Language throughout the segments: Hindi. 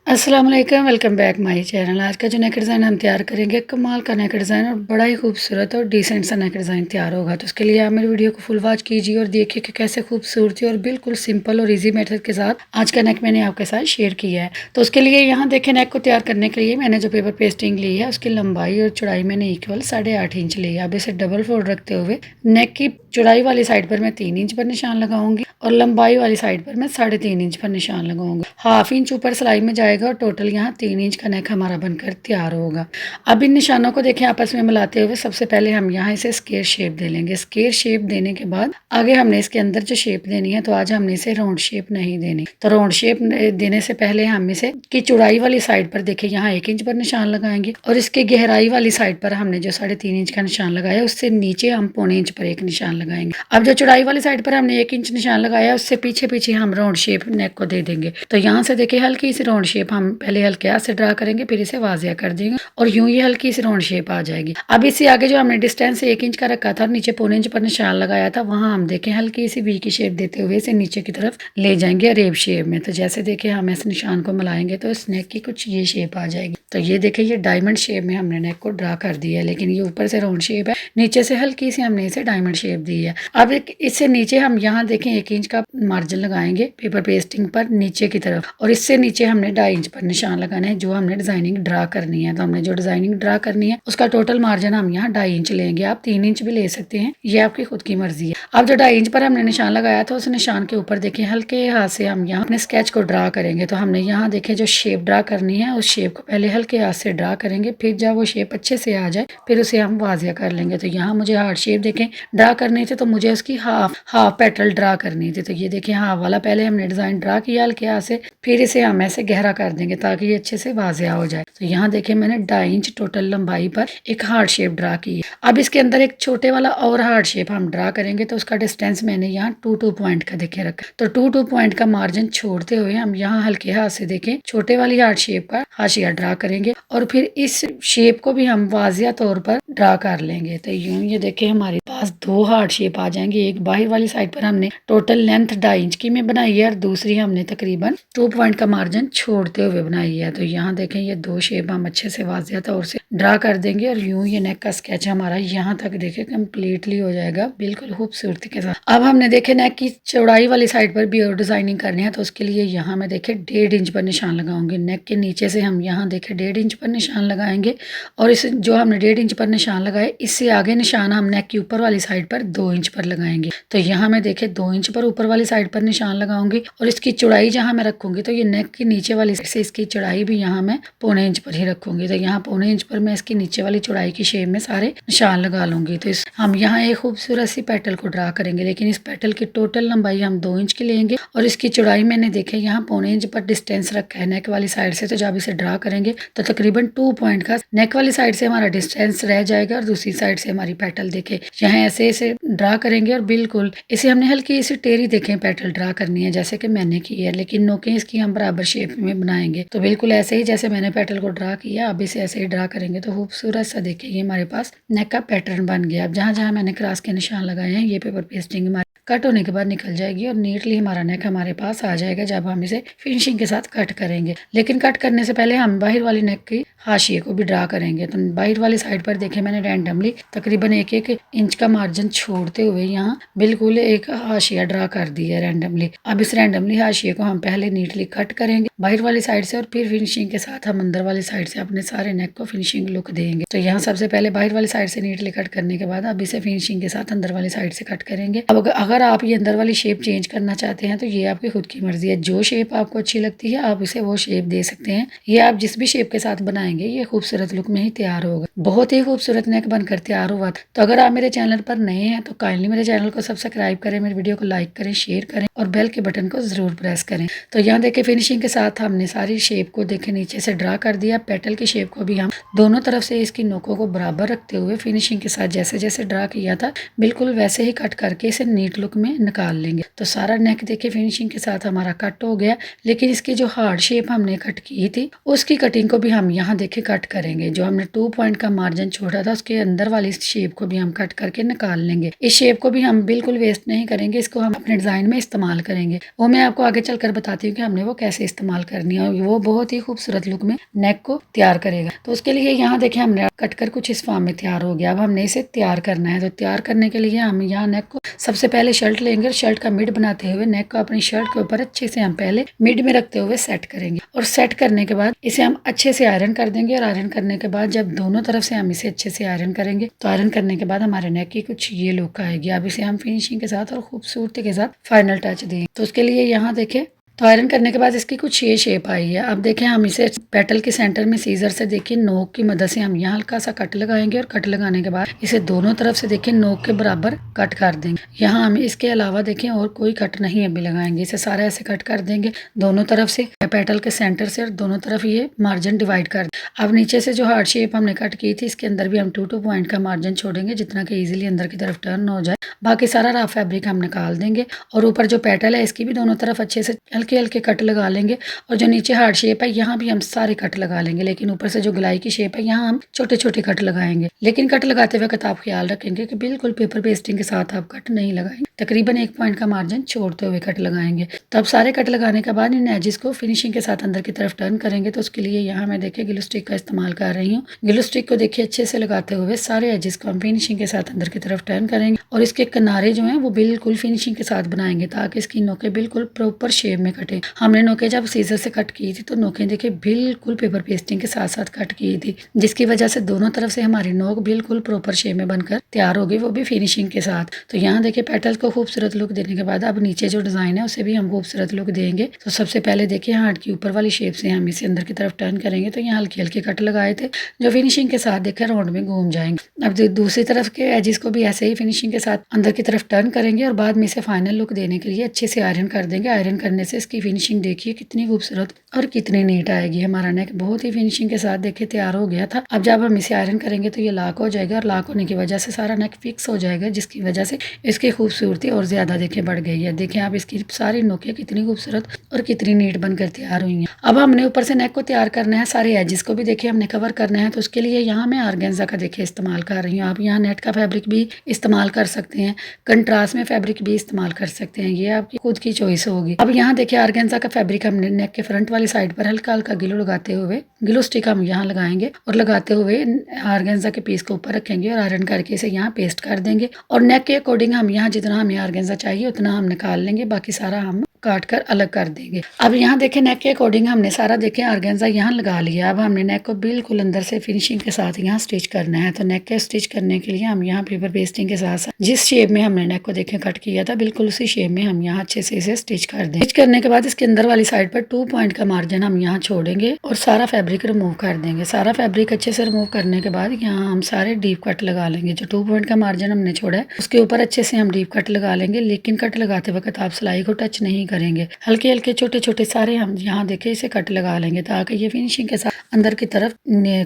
अस्सलाम वालेकुम, वेलकम बैक माय चैनल। आज का जो नेक डिज़ाइन हम तैयार करेंगे, कमाल का नेक डिज़ाइन और बड़ा ही खूबसूरत और डिसेंट सा नेक डिज़ाइन तैयार होगा। तो उसके लिए आप मेरी वीडियो को फुल वॉच कीजिए और देखिए कि कैसे खूबसूरती और बिल्कुल सिंपल और इजी मेथड के साथ आज का नेक मैंने आपके साथ शेयर किया है। तो उसके लिए यहाँ देखें, नेक को तैयार करने के लिए मैंने जो पेपर पेस्टिंग ली है उसकी लंबाई और चौड़ाई मैंने इक्वल 8.5 इंच ली है। अब इसे डबल फोल्ड रखते हुए नेक की चौड़ाई वाली साइड पर मैं 3 इंच पर निशान लगाऊंगी और लंबाई वाली साइड पर मैं 3.5 इंच पर निशान लगाऊंगी। हाफ इंच ऊपर सिलाई में जाएगा और टोटल यहाँ 3 इंच का नेक हमारा बनकर तैयार होगा। अब इन निशानों को देखें आपस में मिलाते हुए सबसे पहले हम यहाँ इसे स्क्वायर शेप दे लेंगे। स्क्वायर शेप देने के बाद आगे हमने इसके अंदर जो शेप देनी है, तो आज हमने इसे राउंड शेप नहीं देनी। तो राउंड शेप देने से पहले हम इसे की चौड़ाई वाली साइड पर देखिए यहाँ 1 इंच पर निशान लगाएंगे और इसके गहराई वाली साइड पर हमने जो 3.5 इंच का निशान लगाया उससे नीचे हम 0.25 इंच पर एक निशान लगाएंगे। अब जो चौड़ाई वाली साइड पर हमने 1 इंच निशान लगाया उससे पीछे पीछे हम राउंड शेप नेक को दे देंगे। तो यहाँ से देखिए हल्की सी राउंड शेप हम पहले हल्के हाथ से ड्रा करेंगे, फिर इसे वाजिया कर देंगे और यूं ही हल्की सी राउंड शेप आ जाएगी। अब इससे आगे जो हमने डिस्टेंस 1 इंच का रखा था और नीचे 0.25 इंच पर निशान लगाया था, वहां हम देखें हल्की सी वी की शेप देते हुए इसे नीचे की तरफ ले जाएंगे रेब शेप में। तो जैसे देखें हम इस निशान को मिलाएंगे तो इस नेक की कुछ ये शेप आ जाएगी। तो ये देखें ये डायमंड शेप में हमने नेक को ड्रा कर दिया है, लेकिन ये ऊपर से राउंड शेप है, नीचे से हल्की सी हमने इसे डायमंड शेप दी है। अब इससे नीचे हम यहाँ देखें 1 इंच का मार्जिन लगाएंगे पेपर पेस्टिंग पर नीचे की तरफ और इससे नीचे हमने 2.5 इंच पर निशान लगाना है जो हमने डिजाइनिंग ड्रा करनी है। तो हमने जो डिजाइनिंग ड्रा करनी है उसका टोटल मार्जिन हम यहाँ 2.5 इंच लेंगे। आप 3 इंच भी ले सकते हैं, ये आपकी खुद की मर्जी है। अब जो 2.5 इंच पर हमने निशान लगाया था उस निशान के ऊपर देखिए हल्के हाथ से हम यहाँ अपने स्केच को ड्रा करेंगे। तो हमने यहाँ देखे जो शेप ड्रा करनी है उस शेप को पहले हल्के हाथ से ड्रा करेंगे, फिर जब वो शेप अच्छे से आ जाए फिर उसे हम वाजिया कर लेंगे। तो यहाँ मुझे हार्ट शेप देखें ड्रा करनी थी, तो मुझे उसकी हाफ पेटल ड्रा करनी थी। तो ये देखिए हाफ वाला पहले हमने डिजाइन ड्रा किया हल्के हाथ से, फिर इसे हम ऐसे गहरा कर देंगे ताकि ये अच्छे से वाजिया हो जाए। तो यहाँ देखिए मैंने 2.5 इंच टोटल लंबाई पर एक हार्ट शेप ड्रा की है। अब इसके अंदर एक छोटे वाला और हार्ट शेप हम ड्रा करेंगे, तो उसका डिस्टेंस मैंने यहाँ 2 पॉइंट का देखे रखा। तो 2 पॉइंट का मार्जिन छोड़ते हुए हम यहाँ हल्के हाथ से देखें छोटे वाली हार्ट शेप का हाशिया ड्रा करेंगे और फिर इस शेप को भी हम वाजिया तौर पर ड्रा कर लेंगे। तो यूं ये देखें हमारे पास 2 हार्ट शेप आ जाएंगे। एक बाहर वाली साइड पर हमने टोटल लेंथ 2.5 इंच की में बनाई है और दूसरी हमने तकरीबन 2 पॉइंट का मार्जिन छोड़ते हुए बनाई है। तो यहाँ देखें ये 2 शेप हम अच्छे से वाजिया तौर से ड्रा कर देंगे और यूं ये नेक का स्केच हमारा यहाँ तक देखे कम्प्लीटली हो जाएगा बिल्कुल खूबसूरती के साथ। अब हमने देखे नेक की चौड़ाई वाली साइड पर भी और डिजाइनिंग करनी है, तो उसके लिए यहाँ मैं देखे 1.5 इंच पर निशान लगाऊंगी। नेक के नीचे से हम यहाँ देखे 1.5 इंच पर निशान लगाएंगे और इस जो हमने 1.5 इंच पर निशान लगाए इससे आगे निशान हम नेक की ऊपर वाली साइड पर 2 इंच पर लगाएंगे। तो यहाँ मैं देखे 2 इंच पर ऊपर वाली साइड पर निशान लगाऊंगी और इसकी चौड़ाई जहाँ मैं रखूंगी तो ये नेक की नीचे वाली साइड से इसकी चौड़ाई भी यहाँ मैं 0.25 इंच पर ही रखूंगी। तो यहाँ 0.25 इंच पर मैं इसकी नीचे वाली चौड़ाई की शेप में सारे निशान लगा लूंगी। तो हम यहाँ एक खूबसूरत सी पेटल को ड्रा करेंगे, लेकिन इस पेटल की टोटल लंबाई हम 2 इंच की लेंगे और इसकी चौड़ाई मैंने देखे यहाँ 0.25 इंच पर डिस्टेंस रखा है नेक वाली साइड से। तो जब इसे ड्रा करेंगे तो तकरीबन 2 पॉइंट का नेक वाली साइड से हमारा डिस्टेंस रह जाएगा और दूसरी साइड से हमारी पेटल देखे यहाँ ऐसे इसे ड्रा करेंगे और बिल्कुल इसे हमने हल्की सी टेढ़ी देखें पेटल ड्रा करनी है जैसे कि मैंने की है, लेकिन नोकें इसकी हम बराबर शेप में बनाएंगे। तो बिल्कुल ऐसे ही जैसे मैंने पेटल को ड्रा किया अब इसे ऐसे ही ड्रा करेंगे तो खूबसूरत सा देखिए ये हमारे पास नेक का पैटर्न बन गया। अब जहाँ जहाँ मैंने क्रॉस के निशान लगाए हैं ये पेपर पेस्टिंग हमारी कट होने के बाद निकल जाएगी और नीटली हमारा नेक हमारे पास आ जाएगा जब हम इसे फिनिशिंग के साथ कट करेंगे। लेकिन कट करने से पहले हम बाहर वाली नेक की हाशिए को भी ड्रा करेंगे। तो बाहर वाली साइड पर देखें मैंने रैंडमली तकरीबन 1 इंच का मार्जिन छोड़ते हुए यहाँ बिल्कुल एक हाशिया ड्रा कर दी है रैंडमली। अब इस रैंडमली हाशिए को हम पहले नीटली कट करेंगे बाहर वाली साइड से और फिर फिनिशिंग के साथ हम अंदर वाली साइड से अपने सारे नेक को फिनिशिंग लुक देंगे। तो यहाँ सबसे पहले बाहर वाली साइड से नीटली कट करने के बाद अब इसे फिनिशिंग के साथ अंदर वाली साइड से कट करेंगे। अब अगर आप ये अंदर वाली शेप चेंज करना चाहते हैं तो ये आपकी खुद की मर्जी है, जो शेप आपको अच्छी लगती है आप इसे वो शेप दे सकते हैं। ये आप जिस भी शेप के साथ बनाएंगे ये खूबसूरत लुक में ही तैयार होगा। बहुत ही खूबसूरत नेक बनकर तैयार हुआ। तो अगर आप मेरे चैनल पर नए हैं तो काइंडली मेरे चैनल को सब्सक्राइब करें, मेरी वीडियो को लाइक करें, शेयर करें और बेल के बटन को जरूर प्रेस करें। तो यहाँ देखे फिनिशिंग के साथ हमने सारी शेप को देखे नीचे से ड्रा कर दिया। पेटल की शेप को भी हम दोनों तरफ से इसकी नोकों को बराबर रखते हुए फिनिशिंग के साथ जैसे जैसे ड्रा किया था बिल्कुल वैसे ही कट करके इसे नीट लुक लुक में निकाल लेंगे। तो सारा नेक देखिए फिनिशिंग के साथ हमारा कट हो गया, लेकिन इसकी जो हार्ड शेप हमने कट की थी उसकी कटिंग को भी हम यहाँ देखिए कट करेंगे। जो हमने 2 पॉइंट का मार्जिन छोड़ा था उसके अंदर वाली शेप को भी हम कट करके निकाल लेंगे। इस शेप को भी हम बिल्कुल वेस्ट नहीं करेंगे, इसको हम अपने डिजाइन में इस्तेमाल करेंगे। वो मैं आपको आगे चलकर बताती हूँ कि हमने वो कैसे इस्तेमाल करनी है, और वो बहुत ही खूबसूरत लुक में नेक को तैयार करेगा। तो उसके लिए यहाँ देखिए हमने कट कर कुछ इस फॉर्म में तैयार हो गया। अब हमने इसे तैयार करना है। तो तैयार करने के लिए हम यहाँ नेक को सबसे पहले शर्ट लेंगे और शर्ट का मिड बनाते हुए नेक को अपनी शर्ट के ऊपर अच्छे से हम पहले मिड में रखते हुए सेट करेंगे। और सेट करने के बाद इसे हम अच्छे से आयरन कर देंगे। और आयरन करने के बाद जब दोनों तरफ से हम इसे अच्छे से आयरन करेंगे तो आयरन करने के बाद हमारे नेक की कुछ ये लुक आएगी। अब इसे हम फिनिशिंग के साथ और खूबसूरती के साथ फाइनल टच दें। तो उसके लिए यहाँ देखें तो आयरन करने के बाद इसकी कुछ ये शेप आई है। अब देखें हम इसे पेटल के सेंटर में सीजर से देखिए नोक की मदद से हम यहाँ हल्का सा कट लगाएंगे। और कट लगाने के बाद इसे दोनों तरफ से देखिए नोक के बराबर कट कर देंगे। यहाँ हम इसके अलावा देखें और कोई कट नहीं अभी लगाएंगे। इसे सारा ऐसे कट कर देंगे दोनों तरफ से, पेटल के सेंटर से, और दोनों तरफ ये मार्जिन डिवाइड कर दें। अब नीचे से जो हार्ड शेप हमने कट की थी इसके अंदर भी हम 2 पॉइंट का मार्जिन छोड़ेंगे जितना कि इजीली अंदर की तरफ टर्न हो जाए। बाकी सारा रफ फैब्रिक हम निकाल देंगे। और ऊपर जो पेटल है इसकी भी दोनों तरफ अच्छे से हल्के हल्के कट लगा लेंगे। और जो नीचे हार्ड शेप है यहाँ भी हम सारे कट लगा लेंगे, लेकिन ऊपर से जो गलाई की शेप है यहाँ हम छोटे छोटे कट लगाएंगे। लेकिन कट लगाते वक्त आप ख्याल रखेंगे कि बिल्कुल पेपर पेस्टिंग के साथ आप कट नहीं लगाएंगे, तकरीबन 1 पॉइंट का मार्जिन छोड़ते हुए कट लगाएंगे। तो अब सारे कट लगाने के बाद इन एजेस को फिनिशिंग के साथ अंदर की तरफ टर्न करेंगे। तो उसके लिए यहाँ मैं देखिए ग्लू स्टिक का इस्तेमाल कर रही हूँ। ग्लू स्टिक को देखिए अच्छे से लगाते हुए सारे एजेस को हम फिनिशिंग के साथ अंदर की तरफ टर्न करेंगे। और इसके किनारे जो है वो बिल्कुल फिनिशिंग के साथ बनाएंगे ताकि इसकी नोकें बिल्कुल प्रॉपर शेप में कटे। हमने नोकें जब सीजर से कट की थी तो नोकें देखिए बिल्कुल पेपर पेस्टिंग के साथ साथ कट की थी, जिसकी वजह से दोनों तरफ से हमारी नोक बिल्कुल प्रॉपर शेप में बनकर तैयार होगी, वो भी फिनिशिंग के साथ। तो यहाँ देखिए पेटल को खूबसूरत लुक देने के बाद अब नीचे जो डिजाइन है उसे भी हम खूबसूरत लुक देंगे। तो सबसे पहले देखिए हार्ट की ऊपर वाली शेप से हम इसे अंदर की तरफ टर्न करेंगे। तो यहाँ हल्के हल्के कट लगाए थे जो फिनिशिंग के साथ देखिए राउंड में घूम जाएंगे। अब दूसरी तरफ के एजिस को भी ऐसे ही फिनिशिंग के साथ अंदर की तरफ टर्न करेंगे और बाद में इसे फाइनल लुक देने के लिए अच्छे से आयरन कर देंगे। आयरन करने से इसकी फिनिशिंग देखिए कितनी खूबसूरत और कितनी नीट आएगी। हमारा नेक बहुत ही फिनिशिंग के साथ देखिए तैयार हो गया था। अब जब हम इसे आयरन करेंगे तो ये लॉक हो जाएगा और लॉक होने की वजह से सारा नेक फिक्स हो जाएगा, जिसकी वजह से इसकी खूबसूरती और ज्यादा देखिए बढ़ गई है। देखिए आप इसकी सारी नोकें कितनी खूबसूरत और कितनी नीट बनकर तैयार हुई हैं। अब हमने ऊपर से नेक को तैयार करना है, सारे एजिस को भी देखिए हमने कवर करना है। तो उसके लिए यहाँ मैं ऑर्गेन्जा का देखिए इस्तेमाल कर रही हूँ। आप यहाँ नेट का फैब्रिक भी इस्तेमाल कर सकते हैं, कंट्रास्ट में फैब्रिक भी इस्तेमाल कर सकते हैं, ये आपकी खुद की चॉइस होगी। अब यहाँ देखिए ऑर्गेन्जा का फैब्रिक हमने नेक के फ्रंट वाली साइड पर हल्का हल्का ग्लू लगाते हुए, ग्लू स्टिक हम यहाँ लगाएंगे और लगाते हुए ऑर्गेन्जा के पीस को ऊपर रखेंगे और आयरन करके इसे यहाँ पेस्ट कर देंगे। और नेक के अकॉर्डिंग हम यहाँ जितना हमें ऑर्गेन्जा चाहिए उतना हम निकाल लेंगे, बाकी सारा हम काट कर अलग कर देंगे। अब यहाँ देखें नेक के अकॉर्डिंग हमने सारा देखें ऑर्गेन्जा यहाँ लगा लिया। अब हमने नेक को बिल्कुल अंदर से फिनिशिंग के साथ यहाँ स्टिच करना है। तो नेक के स्टिच करने के लिए हम यहाँ पेपर पेस्टिंग के साथ साथ जिस शेप में हमने नेक को देखें कट किया था बिल्कुल उसी शेप में हम यहाँ अच्छे से इसे स्टिच कर दें। स्टिच करने के बाद इसके अंदर वाली साइड पर 2 पॉइंट का मार्जिन हम यहाँ छोड़ेंगे और सारा फैब्रिक रिमूव कर देंगे। सारा फैब्रिक अच्छे से रिमूव करने के बाद यहाँ हम सारे डीप कट लगा लेंगे। जो 2 पॉइंट का मार्जिन हमने छोड़ा है उसके ऊपर अच्छे से हम डीप कट लगा लेंगे, लेकिन कट लगाते वक्त आप सिलाई को टच नहीं करेंगे। हल्के हल्के छोटे छोटे सारे हम यहाँ देखे इसे कट लगा लेंगे ताकि ये फिनिशिंग के साथ अंदर की तरफ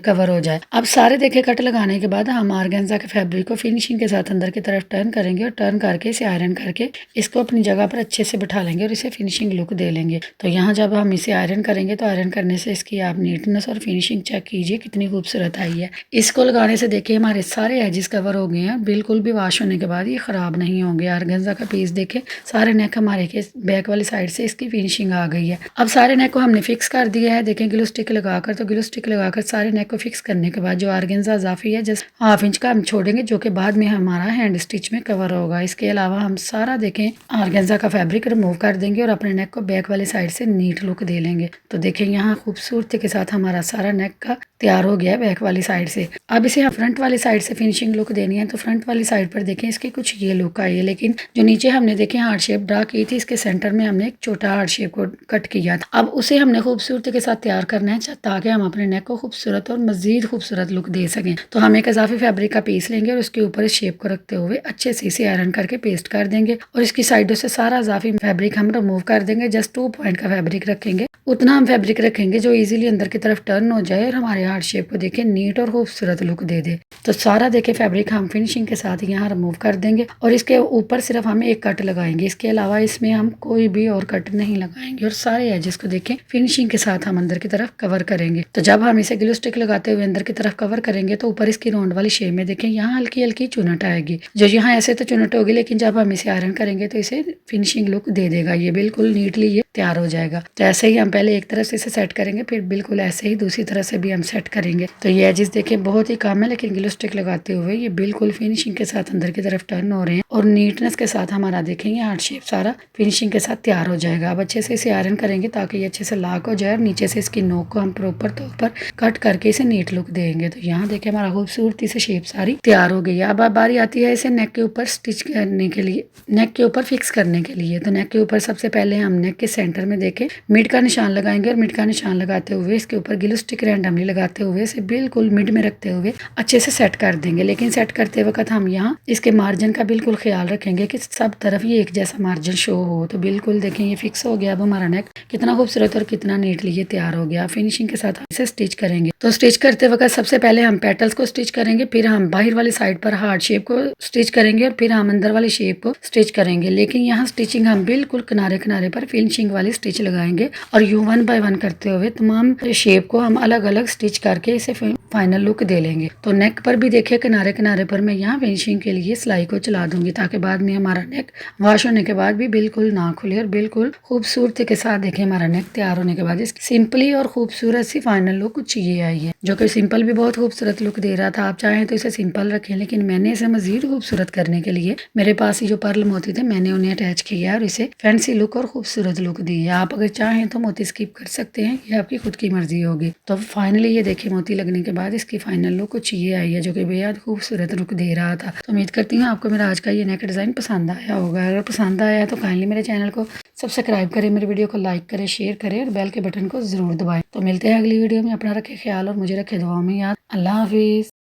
कवर हो जाए। अब सारे देखे कट लगाने के बाद हम ऑर्गेन्जा के फैब्रिक को फिनिशिंग के साथ अंदर की तरफ टर्न करेंगे और टर्न करके इसे आयरन करके इसको अपनी जगह पर अच्छे से बिठा लेंगे और इसे फिनिशिंग लुक दे लेंगे। तो यहाँ जब हम इसे आयरन करेंगे तो आयरन करने से इसकी आप नीटनेस और फिनिशिंग चेक कीजिए कितनी खूबसूरत आई है। इसको लगाने से देखिए हमारे सारे एजिस कवर हो गए हैं, बिल्कुल भी वॉश होने के बाद ये खराब नहीं होंगे। ऑर्गेन्जा का पीस देखे सारे नेक हमारे के बैक वाली साइड से इसकी फिनिशिंग आ गई है। अब सारे नेक को हमने फिक्स कर दिया है। देखें ग्लू स्टिक लगाकर, तो ग्लू स्टिक लगाकर सारे नेक को फिक्स करने के बाद जो ऑर्गेन्जा इजाफी है जस्ट 1/2 इंच का हम छोड़ेंगे, जो कि बाद में हमारा हैंड स्टिच में कवर होगा। इसके अलावा हम सारा देखें ऑर्गेन्जा का फैब्रिक रिमूव कर देंगे और अपने नेक को बैक वाली साइड से नीट लुक दे लेंगे। तो देखें यहाँ खूबसूरती के साथ हमारा सारा नेक का तैयार हो गया है बैक वाली साइड से। अब इसे फ्रंट वाली साइड से फिनिशिंग लुक देनी है। तो फ्रंट वाली साइड पर देखें इसकी कुछ ये लुक आई है, लेकिन जो नीचे हमने देखें हार्ट शेप ड्रा की थी इसके सेंटर में हमने एक छोटा हार्ट शेप को कट किया था। अब उसे हमने खूबसूरती के साथ तैयार करना है ताकि हम अपने नेक को खूबसूरत और मज़ीद खूबसूरत लुक दे सकें। तो हम एक इजाफी फैब्रिक का पीस लेंगे और उसके ऊपर इस शेप को रखते हुए अच्छे से इसे आयरन करके पेस्ट कर देंगे और इसकी साइडों से सारा इजाफी फैब्रिक हम रिमूव कर देंगे। जस्ट 2 पॉइंट का फैब्रिक रखेंगे, उतना हम फैब्रिक रखेंगे जो इजीली अंदर की तरफ टर्न हो जाए और हमारे हार्ट शेप को देखे नीट और खूबसूरत लुक दे दे। तो सारा देखे फैब्रिक हम फिनिशिंग के साथ यहाँ रिमूव कर देंगे और इसके ऊपर सिर्फ हम एक कट लगाएंगे। इसके अलावा इसमें हम कोई भी और कट नहीं लगाएंगे और सारे एजेस को देखें फिनिशिंग के साथ हम अंदर की तरफ कवर करेंगे। तो जब हम इसे ग्लू स्टिक लगाते हुए अंदर की तरफ कवर करेंगे तो ऊपर इसकी राउंड वाली शेप में देखें यहाँ हल्की हल्की चुनट आएगी, जो यहाँ ऐसे तो चुनट होगी लेकिन जब हम इसे आयरन करेंगे तो इसे फिनिशिंग लुक दे देगा। ये बिल्कुल नीटली ये तैयार हो जाएगा। तो ऐसे ही हम पहले एक तरफ से इसे सेट करेंगे, फिर बिल्कुल ऐसे ही दूसरी तरफ से भी हम सेट करेंगे। तो ये एजेस देखें बहुत ही कम है लेकिन ग्लू स्टिक लगाते हुए ये बिल्कुल फिनिशिंग के साथ अंदर की तरफ टर्न हो रहे हैं और नीटनेस के साथ हमारा देखेंगे हार्ट शेप सारा फिनिशिंग के साथ तैयार हो जाएगा। अब अच्छे से इसे आयरन करेंगे ताकि ये अच्छे से लॉक हो जाए और नीचे से इसकी नोक को हम प्रॉपर तौर पर कट करके इसे नीट लुक देंगे। तो यहाँ देखें हमारा खूबसूरती से शेप सारी तैयार हो गई है। अब बारी आती है इसे नेक के ऊपर स्टिच करने के लिए, नेक के ऊपर फिक्स करने के लिए। तो नेक के ऊपर सबसे पहले हम नेक के सेंटर में देखें मिड का निशान लगाएंगे और मिड का निशान लगाते हुए इसके ऊपर ग्लू स्टिक रैंडमली लगाते हुए इसे बिल्कुल मिड में रखते हुए अच्छे से सेट कर देंगे। लेकिन सेट करते वक्त हम यहाँ इसके मार्जिन का बिल्कुल ख्याल रखेंगे कि सब तरफ ये एक जैसा मार्जिन शो हो। तो बिल्कुल देखें ये फिक्स हो गया। अब हमारा नेक कितना खूबसूरत और कितना नीटली ये तैयार हो गया। फिनिशिंग के साथ इसे स्टिच करेंगे। तो स्टिच करते वक्त सबसे पहले हम पेटल्स को स्टिच करेंगे, फिर हम बाहर वाली साइड पर हार्ट शेप को स्टिच करेंगे और फिर हम अंदर वाली शेप को स्टिच करेंगे। लेकिन यहाँ स्टिचिंग हम बिल्कुल किनारे किनारे पर फिनिशिंग वाली स्टिच लगाएंगे और यूं 1 बाय 1 करते हुए तमाम शेप को हम अलग अलग स्टिच करके इसे फाइनल लुक दे लेंगे। तो नेक पर भी देखिए किनारे किनारे पर मैं यहाँ फिनिशिंग के लिए सिलाई को चला दूंगी ताकि बाद में हमारा नेक वॉश होने के बाद भी बिल्कुल ना खुले और बिल्कुल खूबसूरती के साथ देखिए हमारा नेक तैयार होने के बाद इसकी सिंपली और खूबसूरत सी फाइनल लुक कुछ ये आई है, जो कि सिंपल भी बहुत खूबसूरत लुक दे रहा था। आप चाहें तो इसे सिंपल रखें लेकिन मैंने इसे मजीद खूबसूरत करने के लिए मेरे पास ही जो पर्ल मोती थे मैंने उन्हें अटैच किया और इसे फैंसी लुक और खूबसूरत लुक दी है। आप अगर चाहें तो मोती स्किप कर सकते हैं, ये आपकी खुद की मर्जी होगी। तो फाइनली ये देखिए मोती लगने के बाद इसकी फाइनल लुक कुछ ये आई है, जो कि बेहद खूबसूरत लुक दे रहा था। तो उम्मीद करती हूँ आपको मेरा आज का ये नेक डिज़ाइन पसंद आया होगा। अगर पसंद आया तो काइंडली मेरे चैनल को सब्सक्राइब करें, मेरे वीडियो को लाइक करें, शेयर करें और बेल के बटन को जरूर दबाएं। तो मिलते हैं अगली वीडियो में। अपना रखें ख्याल और मुझे रखें दुआओं में याद। अल्लाह हाफिज़।